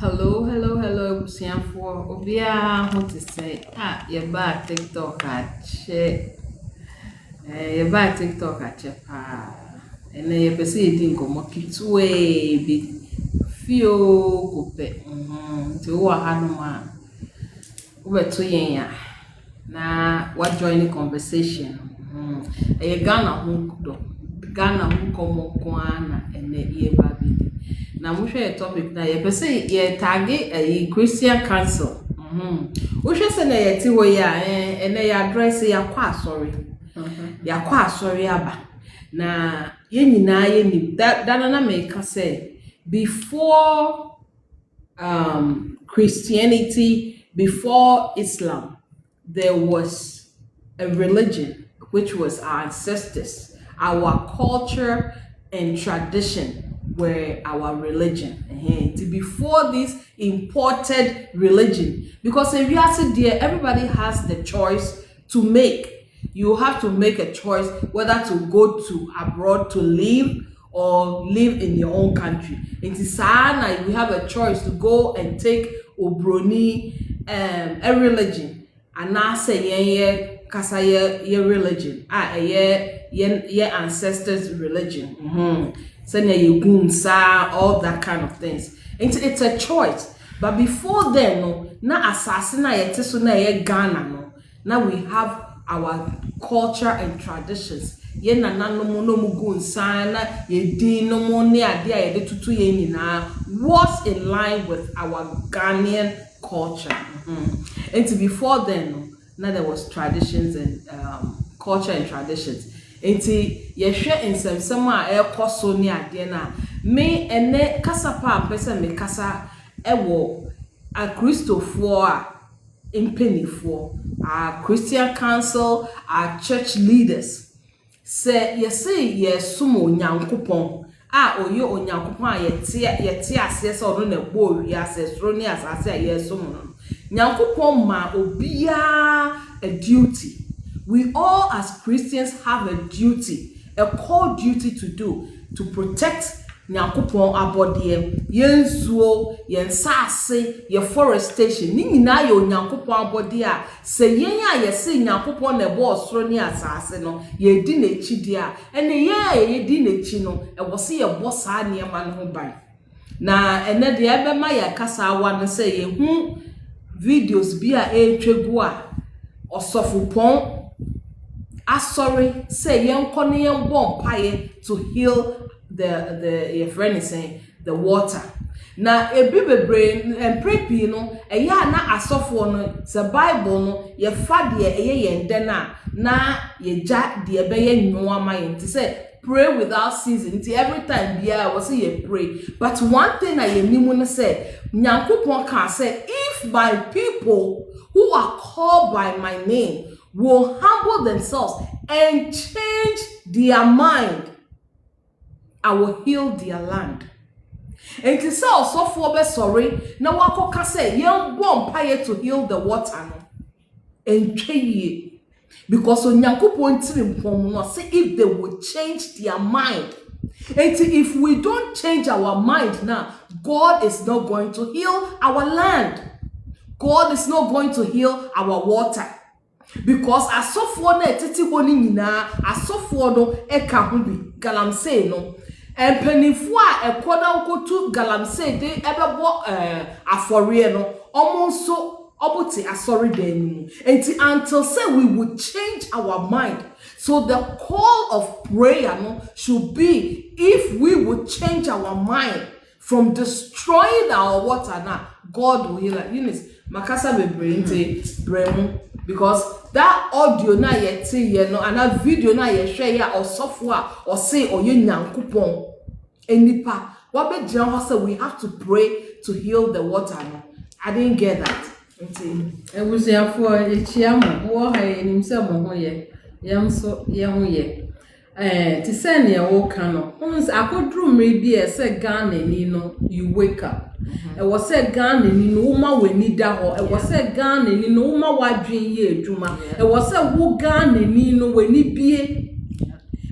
Hello, Busianfo. Obia, what to say? You're back TikTok at che. You're back TikTok at che pa. And then you perceive it in Komokitwe, be few coupe. To Wahanuma. Over to Yenya. Na what join the conversation? A Ghana Ghana who come Kwana and the ear baby. Now we share a topic na ye pese ye target a Christian council. We share say na ye ti wo ya na ya address ya kwa sorry. Ya kwa sorry aba. Na ye nyina ye ni that na make say before Christianity, before Islam, there was a religion which was our ancestors, our culture and tradition were our religion. Before this imported religion, because in reality there everybody has the choice to make. You have to make a choice whether to go to abroad to live or live in your own country. It is sad we have a choice to go and take Obroni a religion and now say kasa ye religion ye ancestors religion. All that kind of things. It's a choice. But before then, no, na assassin na ye Ghana no. Now we have our culture and traditions. Ye na no mu gunsa na ye din no mo ne ade a ye de tutu ye nyina was in line with our Ghanaian culture. And before then, no, now there was traditions and culture and traditions. Enti yehwe nsɛmsɛm a ɛkɔ so ne ade na me ene kasa pa pese me kasa ɛwɔ a Christopher a impenifo a Christian council, our church leaders say yesumo Onyankopɔn a oyo Onyankopɔn a yete ase se ono na bo wi ase soro ne asase a yesumo no Nyankopɔn ma obia a duty. We all as Christians have a duty, a core duty to do, to protect Nyankopon abodie, yen suo, yen sase, ye forestation. Ni nyina ye Nyankopon abodie a, se yen a ye se Nyankopon na bo osoro ni asase no, ye di n'echi dia. Ene ye di n'echi no, e wo se ye bo saa niema no ho ban. Na ene de ebe ma ye kasa awa no se ye hu videos bi a etwegu a osofopon sorry, say young Conian bomb pie to heal the your friend is saying the water. Now a baby brain and preppy no a ya na asofo no the Bible no ye fa de ye ndena na ye ja de ebeye nwoama yin to say pray without ceasing. Every time bia was say ye pray. But one thing I ye nimu no say Nyankopon can say if my people who are called by my name will humble themselves and change their mind, I will heal their land. And to say also for be sorry, now wako ka say young bomb pie to heal the water no. And ye because Onyankopon tirim no say if they would change their mind. And if we don't change our mind now, God is not going to heal our land. God is not going to heal our water. Because asofo na etiti honi nyina asofo no eka ho bi galamsey no empanifo a ekoda nkotu galamsey de ebebo afore no omonso obote asori dan enti until say we would change our mind. So the call of prayer no should be if we would change our mind from destroying our water now, God will heal it. Eunice makasa bebre nti bremu because that audio na yete ye no and that video na ye hwe ya osofo a o say oye Nyankopon enipa wa be gyan ho say we have to pray to heal the water no. I didn't get that. Nti ebusiafo echia mo wo ha enim se mo ho ye yam so ye ho ye ti say na wo kan no ons akodru mre bi e say Ghana ni no you wake up. E was say Ghana ni no uma weni da ho. E was say Ghana ni no uma wadwen ye adwuma. E was say wo Ghana ni no weni bie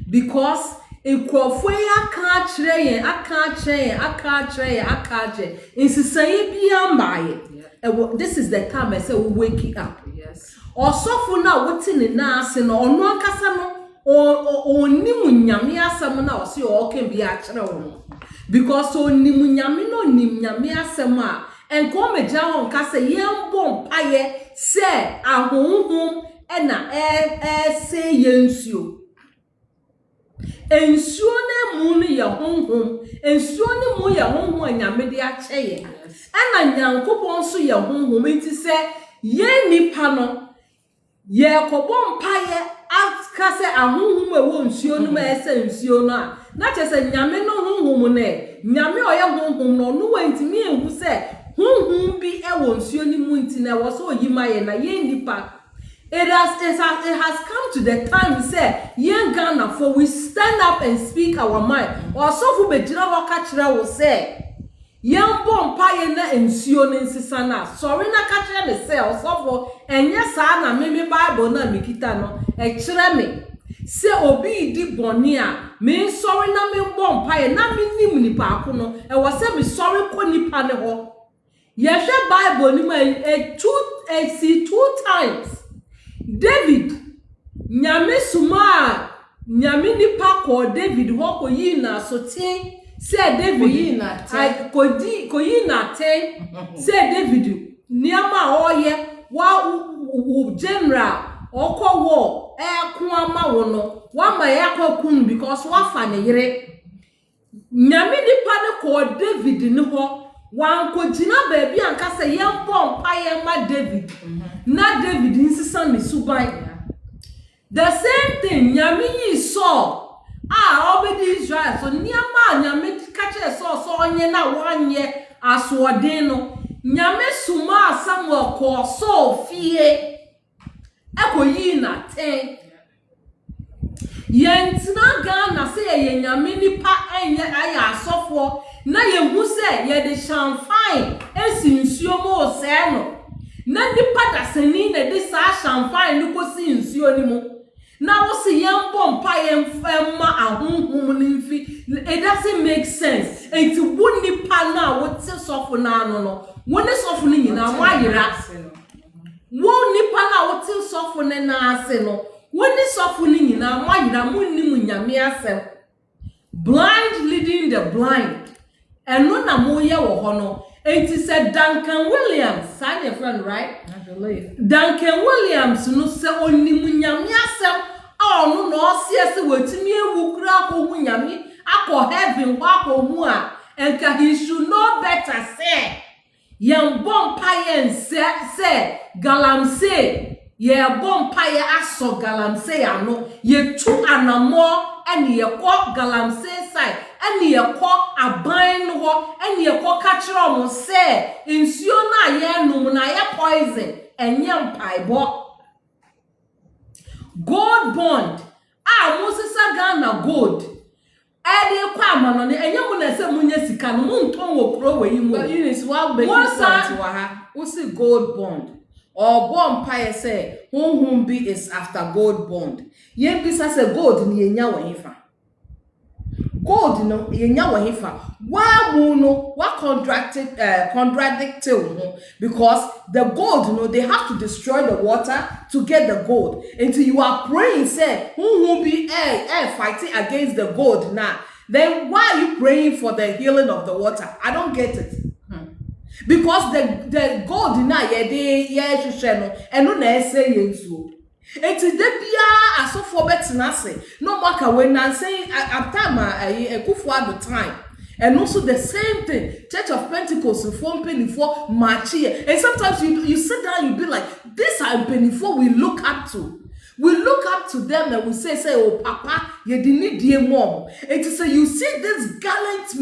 because Nkrofo ya aka kyerɛ yɛn nsisaye bia mbaye. This is the time I say we wake up. Yes. Osofo na wote ne na ase no ono ankasa no onim nyame asɛm na ɔse ɔka bi a kyerɛ wo. Because onim nyame no onim nyame asɛm a enko megya ho nka sɛ yɛmbɔ mpaye sɛ ahonhom ɛna se yensuo. Ensuo na mu no ye honhom, ensuo ne mu ye honhom anyame de akyɛ ye. Ɛna nyankopɔn so ye honhom enti sɛ ye nipa no ye kɔbɔ mpaye aka sɛ ahonhom ɛwɔ nsuo no ma ɛsɛ nsuo no a na kyɛ sɛ nyame no honhom ne nyame ɔyɛ honhom no no wantimi ehu sɛ honhom bi ɛwɔ nsuo ne mu enti na ɛwɔ so oyima ye na ye nipa. It has come to the time say young Ghana for we stand up and speak our mind. Or so for bejira waka kyerɛ wo say young bomb paye na ensuo ne nsisa na sorry na ka kyerɛ me say osofo enye saa na me Bible na me kita no e kyerɛ me say obi di bɔne a me sorry na me bomb paye na me nim nipa ako no e wo say me sorry ko nipa ne ho ye hwɛ Bible ni ma two times David nyame suma nyame nipa ko David ho ko yi na sotin say David yi na ten ko yi na ten say David niama oye wa general okowo ko ama wo no wa ma yakokun because wa fa ne yire nyame nipa ne ko David ne ho wan ko gina baabi anka se yempo mpa yema David na David insisa ne suban the same thing nyame yi Saul obedi Israel so niama nyame kache so onye na wanye asodin no nyame suma Samuel ko Saul fie ekoyi na ten yentina Ghana se ye nyame nipa enye aya asofo na yehu se ye de champagne esinsuo mo se no na nipa da sani na de sa champagne no kosi nsuo ni mo na wo se yembo mpa yemma ahonhom ni mfi it doesn't make sense enti wo nipa na wo te sofo na ano no wo ne sofo ni nyina mo ayira wo nipa na wo te sofo ne na ase no wo ne sofo ni nyina mo ayira mo nim nyame asem blind leading the blind eno na mo ye wo ho no enti said Duncan Williams sign your friend right I believe Duncan Williams no se onim nyame asem no no sie se watimi ewu kura ko hu nyame akọ heaven kwa ko mu a enka he should know better say yem bompa yen say galamsey ye bompa ye aso galamsey ano ye tu anamo ene ye ko galamsey side ene ye ko aban no ho ene ye ko ka kire mo say nsuo na ye num na ye poison enye mpaibo gold bond Mosesa Ghana gold ede kwa amano ne enye mu na se munye sika no munton wo pro we yi mu Eunice wa be wa ha wo see gold bond or bomb pie say honhom bi is after gold bond ye bisa say gold ni yenya wo hifa gold no yenya wo hifa wa mu no wa contradicted because the gold no they have to destroy the water to get the gold until you are praying say who be fighting against the gold now then why are you praying for the healing of the water? I don't get it. Because the gold na ye hwehwe no eno na ese yensuo enti de bia asofo betina se no maka we nan say atama Akufo at the time and also the same thing Church of Pentecost form before march here and sometimes you sit down you be like this are before we look up to them and we say oh papa you didn't need mom it is say you see this gallant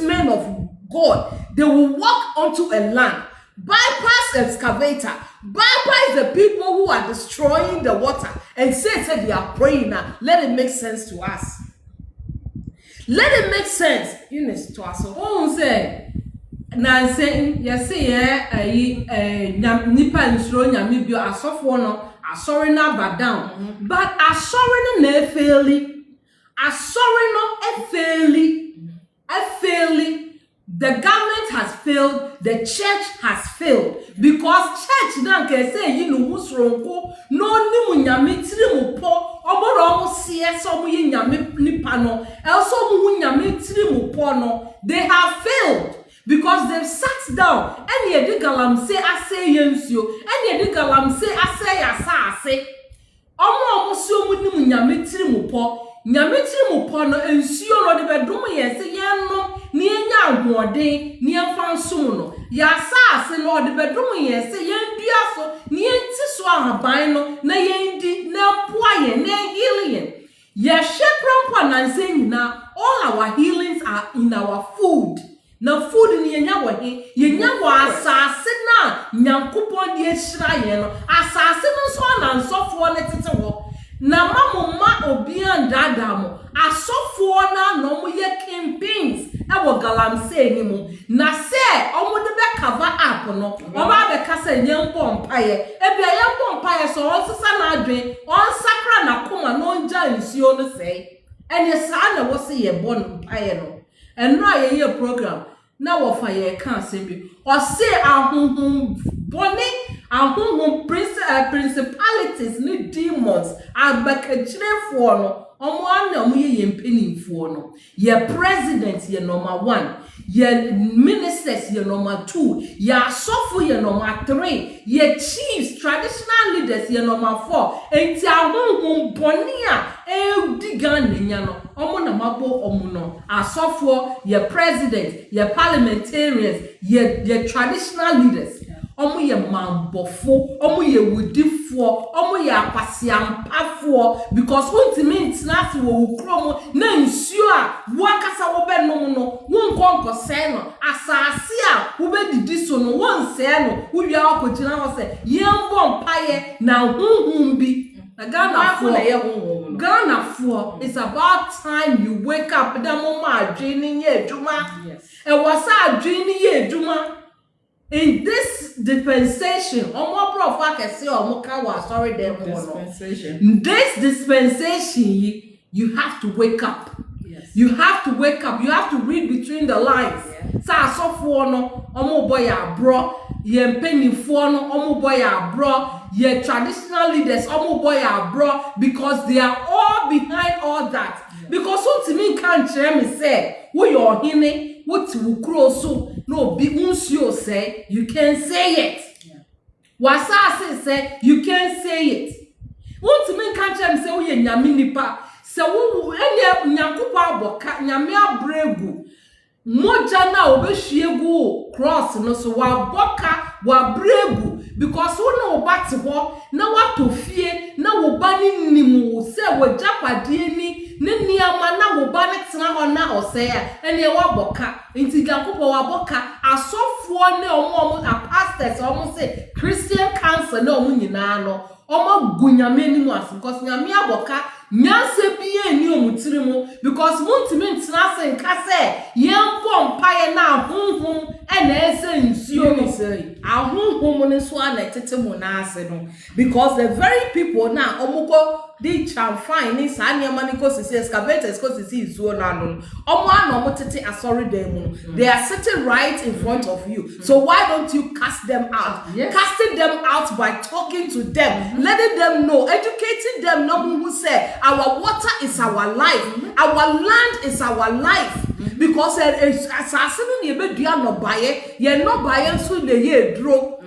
men of God they will walk onto a land bypass excavator bypass the people who are destroying the water and say they are praying now. Let it make sense to us. Let it make sense. Eunice to us. Oh say nansen ye say nipa nsuro nyame bio asofo no asɔre no aba down but asɔre no na efeeli asɔre no efeeli the government has failed the church has failed because church na nke say yi no wusronko no nim nyame tiri mu po oboro omo sie so mo yi nyame nipa no also mo nyame tiri mu po no they have failed because they've sat down and ye di galamse ase yensuo and ye di galamse ase yasase omo si omo nim nyame tiri mu po nyame tiri mu po no ensuo no de bedum ye se yenno ni enya agwode ni emfa nsum no yasase no de bedum ye se yendua so ni enti so ahaban no na yendi na poa ye na healing ye hwekrampo na nse nyina all our healings are in our food na food ni yenya wo he yenya wo asase na nyankopon de ehira ye no asase no so na nsofo ne tete ho na mamma obian dadamo asofo na no mo ye campaigns e wo galamse ni mu na se omo de be cover up no o ma be kasa nyempo mpaye e bia yempo mpaye so on sesa na adwen on sakra na koma no nja nsuo no sei ene sa na wo se ye bon mpaye no enro ye program na wo fa ye kan sembi o se ahunhun boni ahunhun principalities ni demons abakachirefo no omo ana omo ye mpenimfo no ye president ye number 1 ye ministers ye number 2 ye asofu ye number 3 ye chiefs traditional leaders ye number 4 enti ahunhun boni a digan nya no omo na mabo omo no asofu ye president ye parliamentarians ye traditional leaders omo ye mambofo omo ye wudifo omo ye akwasiampafo because wontimi ntinase wo ukromo na nsuo a wakasa wo benom no wonkonko se no asase a wo bedidi so no wonse no wudwa akogina ho se yembo mpaye na hunhun bi na Ghana for it's about time you wake up the moment dreaming ye juma yes and was a dreaming ye juma in this dispensation omo prof can say omo ka wa sorry them dispensation this dispensation you have to wake up yes you have to wake up you have to read between the lines sa asofo no omo boy abro ye mpenifo no omo boy abro ye traditional leaders omo boy abro because they are all behind all that because what me can share me say wo your hine what wu kro so no bi unsuo say you can say it wasa say you can say it what me can share me say wo ye nyame nipa se wo enye nyankopo aboka nyame abregu moja na obehwiegu cross no so wa boka wa bregu because wo na obate ho na watofie na wo ba ni nimu se wo japade ni ne niama na wo ba ne tena ho na osea ene wa boka nti nyankopo wa boka asofo ne omo pastors omo se Christian council na omo nyina no omo gunyame ni mu as because nyame aboka nyanse biye ni omutiri mu because muntimi ntina se nka se yempo mpaye na ahunhum ena ese nsuo ni sei ahunhum ni so ana tete mu na ase no because the very people na omuko di chamfine ni sa niam ni ko sisi excavators ko sisi nsuo na no omo ana omo tete asori dem mu they are sitting right in front of you so why don't you cast them out casting them out by talking to them letting them know educating them no who say our water is our life our land is our life because asasini ni ebedua no baye ye no baye so le ye dro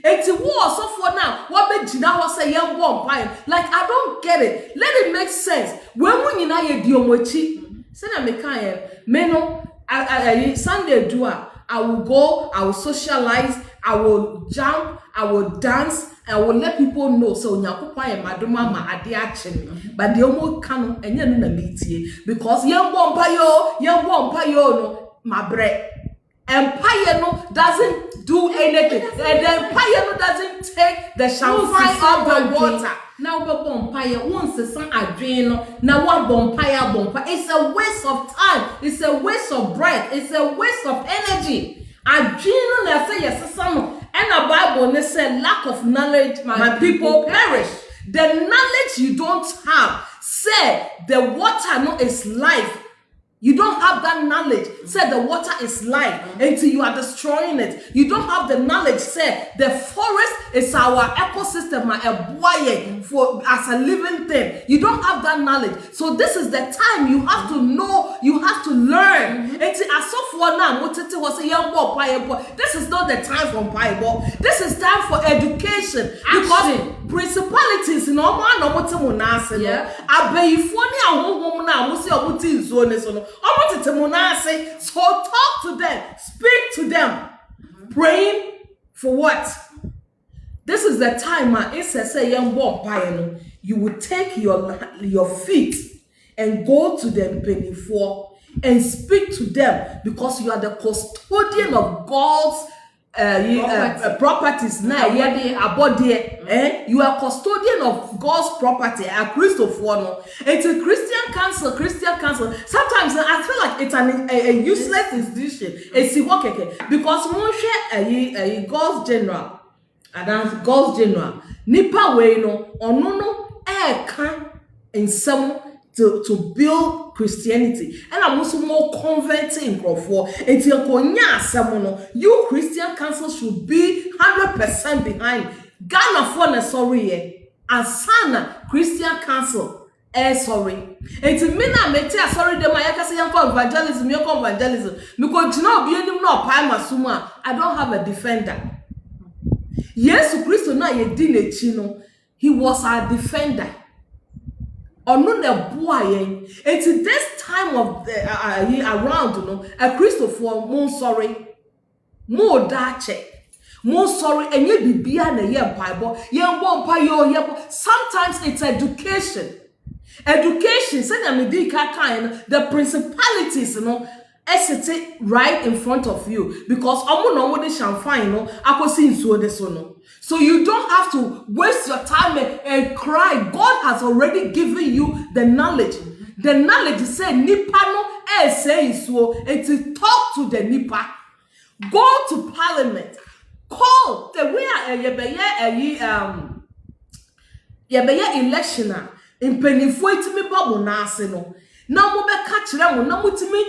eti wo osofo na wo be gina ho say ye mbo mpan like I don't get it let it make sense when mu nyina ye di omochi say na me kan ye me no Sunday do I will go I will socialize I will jump I will dance I will let people know so nyakopa ye madoma ma ade ache but the omo kan enye no na metie because yembo mpa yo no mabre empire no doesn't do anything and the empire no doesn't take the champagne of the water now empire once the sun adwen no na wa empire it's a waste of time it's a waste of breath it's a waste of energy adwen no na say yes no and the Bible they say lack of knowledge my people perish The knowledge you don't have, say the water no is life. You don't have that knowledge. Say the water is life until you are destroying it. You don't have the knowledge. Say the forest is our ecosystem, a boy for as a living thing. You don't have that knowledge. So this is the time you have to know. You have to learn. This is not the time for Bible. This is time for education. Because principalities in all man no so talk to them, speak to them. Praying for what? This is the time you will take your feet and go to them before and speak to them, because you are the custodian of God's properties now. You are custodian of God's property. A Christopher, it's a Christian council. Sometimes I feel like it's a useless institution. It's because God's general, and that's God's general. Nipa way no can in some to build Christianity, and I'm also more converting for you Christian council should be 100% behind Ghana for na sorry and Sana Christian council sorry. It's me na meti sorry dem ayaka say evangelism because you know be enim no pai masuma. I don't have a defender. Yes, Christo na ye di nechi no, he was our defender. It's this time of the around, you know, a Christopher more sorry, more dache, more sorry, and you be beyond a year Bible, sometimes it's education. Education, the principalities, you know, sit right in front of you, because so you don't have to waste your time and cry. God has already given you the knowledge. The knowledge is saying nipa no say so, and to talk to the nipa. Go to parliament. Call the way election in penifo itimi babo na ase no. Na mo be ka kire mo na mutimi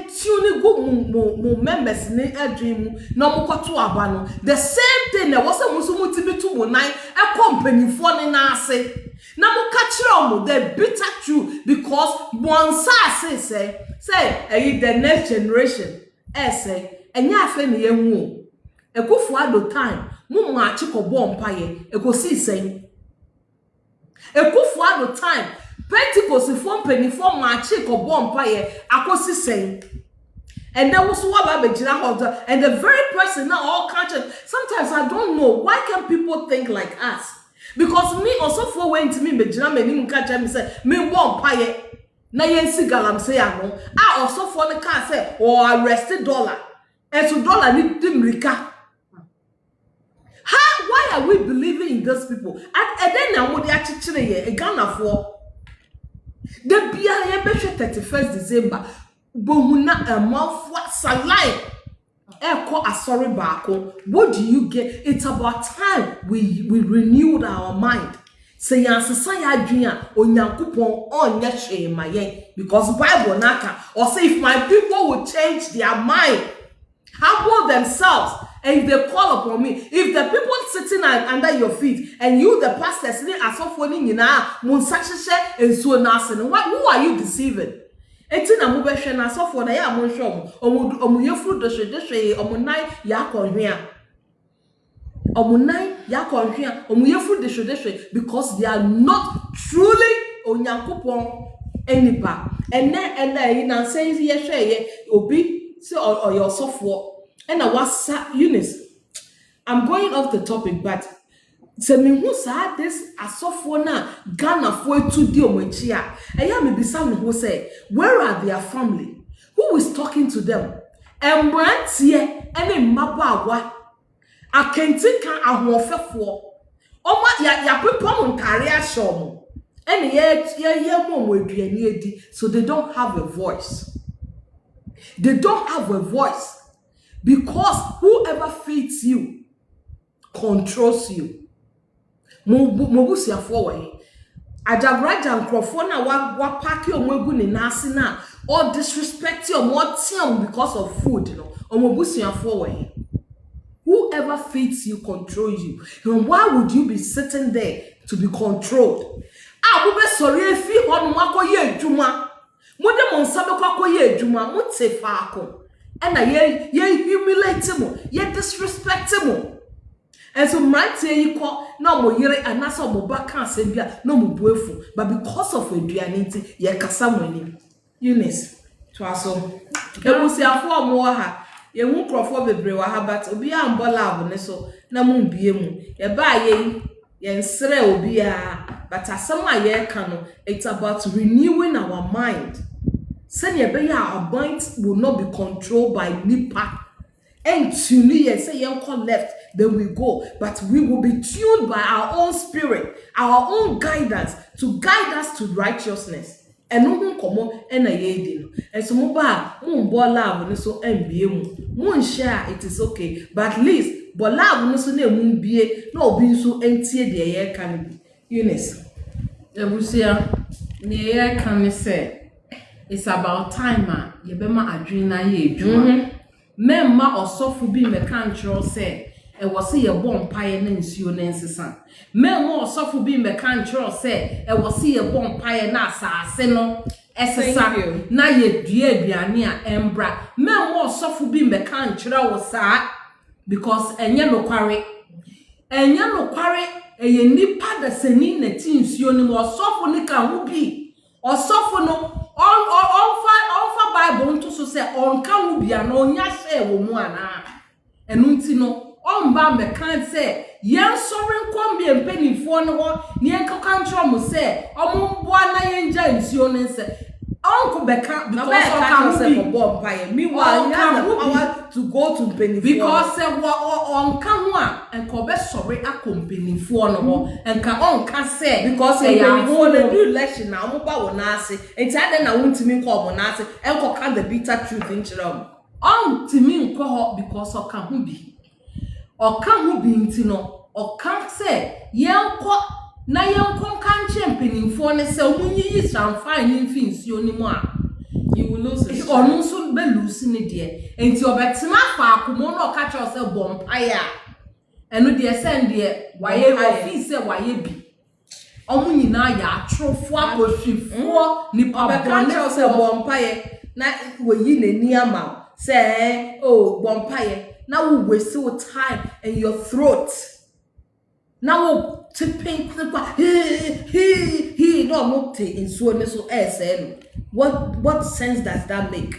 tune go mo members ni adwin mu na mo kwato aba no. The same thing na wo se musu mutimi to mo nan companifo ni na ase. Na mo ka kire mo the bitter truth, because bonsa say the next generation say enya afa ni yehu ekufu ado time mo achi ko bompa ye ekosi say ekufu ado time Pentecost from penny for marchi ko bompa ye akosi say. And there was what and the very person now all conscious. Sometimes I don't know why can people think like us, because me also for went to me bejina me catch me say me bompa ye na yensi galam say ano I also for the car say or arrested dollar and to dollar need dimrika. Why are we believing in those people? And then now what they actually a Ghana for the BIA 31st December, Bohuna a month salai. Sorry, Bako. What do you get? It's about time we renewed our mind. Say society on Yankupon on Yashe Maye, because Bible naka, or say if my people would change their mind, humble themselves. And if they call upon me, if the people sitting under your feet and you, the pastor, sitting as of winning in and so nasty, who are you deceiving? Etina mubeshe na so for na ya monshom omuyefru doshe omunai ya konhwea omuyefru doshe, because they are not truly onyankopon enipa. And then na say ye hwe obi say or your software. And I was Eunice. I'm going off the topic, but se me who said this asofona Ghana for to deal with chia. And ya me be some who say, where are their family? Who is talking to them? And brand here any mabawa. I can't think ahofefo. Oma ya people on career show. And yet mom will be an so they don't have a voice. They don't have a voice. Because whoever feeds you controls you. mo busuafo wɔ he ajabraja nkrofo na wa pack omegu ni nase na all disrespect you more team because of food no omo busuafo wɔ he whoever feeds you control you and why would you be sitting there to be controlled wo be sorry efi ho no makoye adwuma mo de mo nsa be kwakoye adwuma mo te faako and ye humiliate mo ye disrespect mo and so mrante yi ko na mo yere anasa mo ba kan asem bia na mo buefu but because of aduane nti ye kasa mo ani Eunice to aso ebusiafo mo ha ye hu krofo bebre wa ha but obi ambo lab ne so na mo bie mu ye ba ye nsere obi a but asem a ye ka no it's about renewing our mind senior be our mind will not be controlled by nipa and tune ye say ye call left then we go but we will be tuned by our own spirit our own guidance to guide us to righteousness and no hun komo na ye di no and so mo ba mo mbo love no so mbie mu share it is okay but at least bo love no so na mu bie na obi so entie de ye ka no Eunice ebusia ne ye ka me say it's about time ye be ma adwin na ye edwuma memma osofo bi me kan chiro say e wo se ye bom paye na nsuo na nsesa memma osofo bi me kan chiro say e wo se ye bom paye na asase no esesa na ye dua aduane a embra memma osofo bi me kan chiro wo saa because enye nokware eye nipa da sani na ti nsuo ni mo osofo ni kan ho bi osofo no on Bible nto so say on ka wo bia na onya share wo mu ana enu nti no on ba me kan say yen sori nkom bi empanifo no ho ne yen ka control mo say omumboa na yen ja nsuo ne say onko beka because on ka say for bomb pie meanwhile you have the power to go to empanifo because say on ka ho a enko be sori akompanifo no ho enka on ka say because empanifo dey do election na omuba wo na ase enti ade na wontimi nko mo na ase enko ka the bitter truth in chiro on timi nko ho because o ka ho bi nti no o ka say yenko na yenko kan champion ne say omunyi sanfan ni mfinsuo ni mu a you will lose it onu so be lose ni de enti obetena fa akomo na o ka cho say bompire enu de send de waye office say waye bi omunyi na ya atrofo akohwifo ni pabone say bompire na weyi nani ama say oh bompire now we waste your time and your throat now we tipping he no not in so what sense does that make?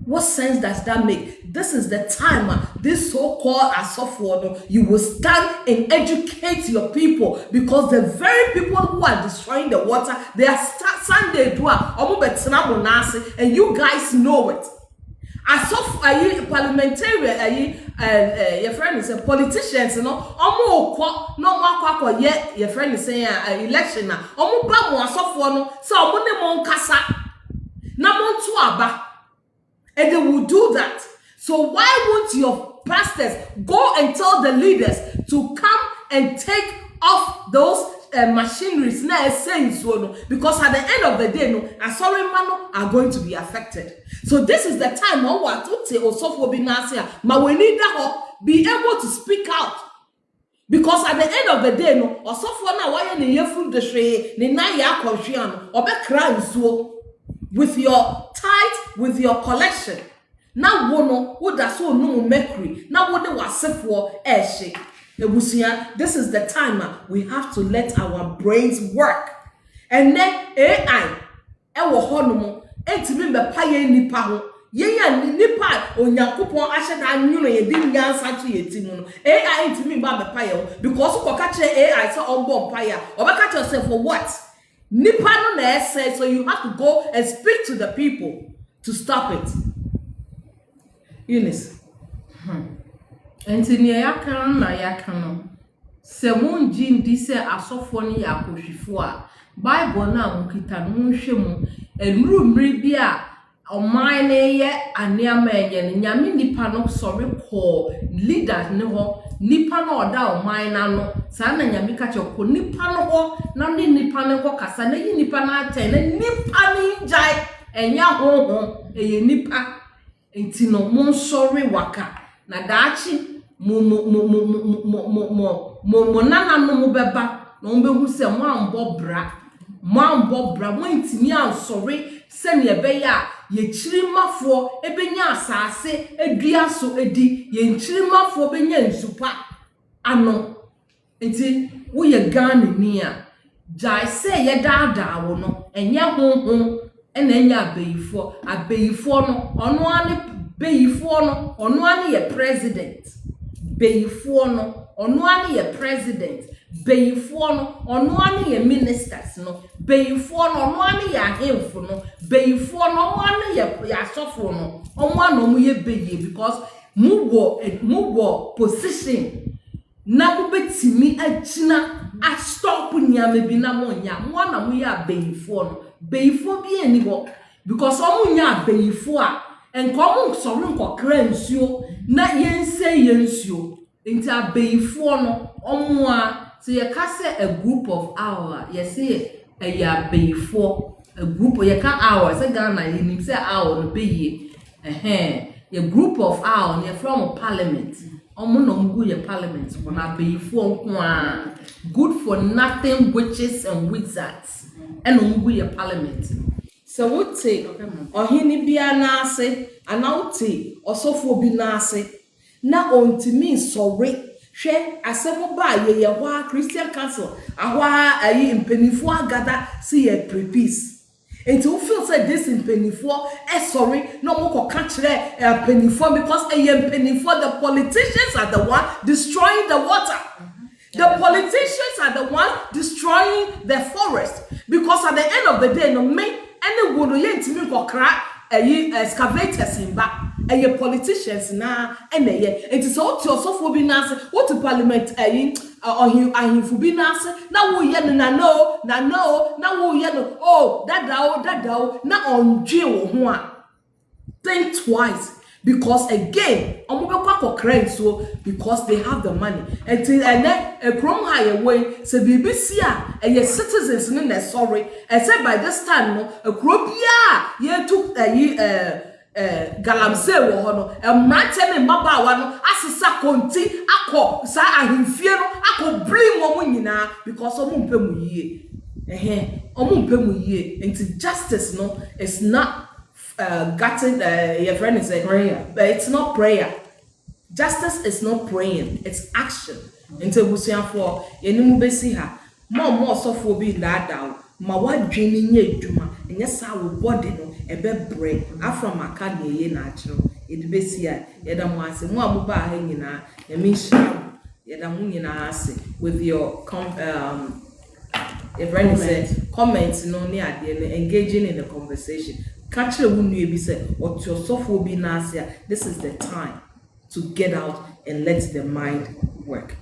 What sense does that make? This is the time this so-called asofo you will stand and educate your people because the very people who are destroying the water they are Sunday and you guys know it. As of parliamentarian your friend is a politicians no your friend is saying election na omo ba mo asofo no so omo ne mo nkasa na mo ntu aba and they will do that. So why won't your pastors go and tell the leaders to come and take off those machineries na saying so no because at the end of the day no asori mano are going to be affected. So this is the time what osofo bi na say ma we need that be able to speak out because at the end of the day no osofo na why ne yefu de hwe ne na ya akohwe an obekra nsuo with your tithe with your collection na wo no wo da so no mercury na wo de wasefo ehye. This is the time we have to let our brains work. And then AI, ewo honomo, etimi be paye nipa ho. Ye nipa onyankopon ahye da nwuno ye di nyansa to yetimu no. AI etimi ba be paye ho because ko ka kire AI so ombo paye. Obeka kire say for what? Nipa no na ese, so you have to go and speak to the people to stop it. Eunice. Enti ne yakan na yakan no se monji ndi se asofo ne yakohwifo a Bible na monkita no nhwe mu enuru mmiri bi a ɔman ne yɛ aneama ɛyɛ no nyame nipa no sɔre kɔɔ leaders ne hɔ nipa no ɔda ɔman na no saa na nyame ka kyɛ kɔ nipa no hɔ na ne nipa no kɔ kasa na yi nipa no atɛn na nipa no ngyae ɛnyɛ honhom ɛyɛ nipa enti no mo nsɔre waka na daakye mo nana no mo bɛba na mo bɛhu sɛ mo ambɔ bra mo ntimi ansɔre sɛnea ɛbɛyɛ a yɛkyirimafoɔ ɛbɛnya asase adua so edi yɛnkyirimafoɔ bɛnya nsupa ano enti woyɛ Ghana ni a gyae sɛ yɛdaadaa wo no ɛnyɛ honhom ɛna ɛnyɛ abeyifoɔ no ɔno ane beyifoɔ no ɔno ane yɛ president beyifoɔ no ɔno ane yɛ president beyifoɔ no ɔno ane yɛ ministers no beyifoɔ no ɔno ane yɛ ahemfo no beyifoɔ no ɔmo ane yɛ asɔfo no ɔmo ane ɔmo yɛ beye because mo wɔ position na mo betimi agyina a stop nneɛma bi na mo nya mo na mo yɛ beyifoɔ no beyifoɔ bi ani hɔ because ɔmo nya beyifoɔ a enko ɔmo sɔre nkɔkra nsuo na yɛnse yɛnsuo nti abeyifoɔ no ɔmo a so you can say a group of hours. You see a beyifoɔ a group you can hours. Say Ghana you say hour no be a group of hours. You from parliament. Omo no go your parliament. But beyifoɔ good for nothing witches and wizards. And omo go your parliament. So what say? Ohini bia na ase, ana wote osofo bi na ase. Na ontimi sorry. Hwe asemo ba ye hwa Christian Council ahwa ayi mpenifo agada see ye pre-peace enti we feel say this mpenifo sorry no mo ko ka kire mpenifo because mpenifo the politicians are the one destroying the water. The politicians are the ones destroying the forest because at the end of the day no me any wodo ye ntimi kokra excavators in back politicians na eneye it is all to osofo bi na ase what to parliament ahimfu bi na ase na wo ye no na wo ye no oh dada na ondwe wo ho a think twice because again omobekwa kokra nso because they have the money until krom higher way so BBC a citizens no na sorry except by this time no krobia ye took galamse wo ho no emrate me mabaawa no asesa konti akọ sa ahimfie no akọ bring wo nyina because omo mpemu yie omo mpemu yie and justice no is not gotten your friend is a prayer, but it's not prayer. Justice is not praying, it's action. Into busianfo yenimu besi ha more sofo bi dada ma wadwene nye adwuma enye sa wo body no ebebre afrom aka na ye na akiro edibesi a yeda mo ase mo abuba ha nyina yemi hia yeda mo nyina ase with your if friend say comments no ne ade engaging in the conversation. Catch a wound you be said, or to your software be nasia. This is the time to get out and let the mind work.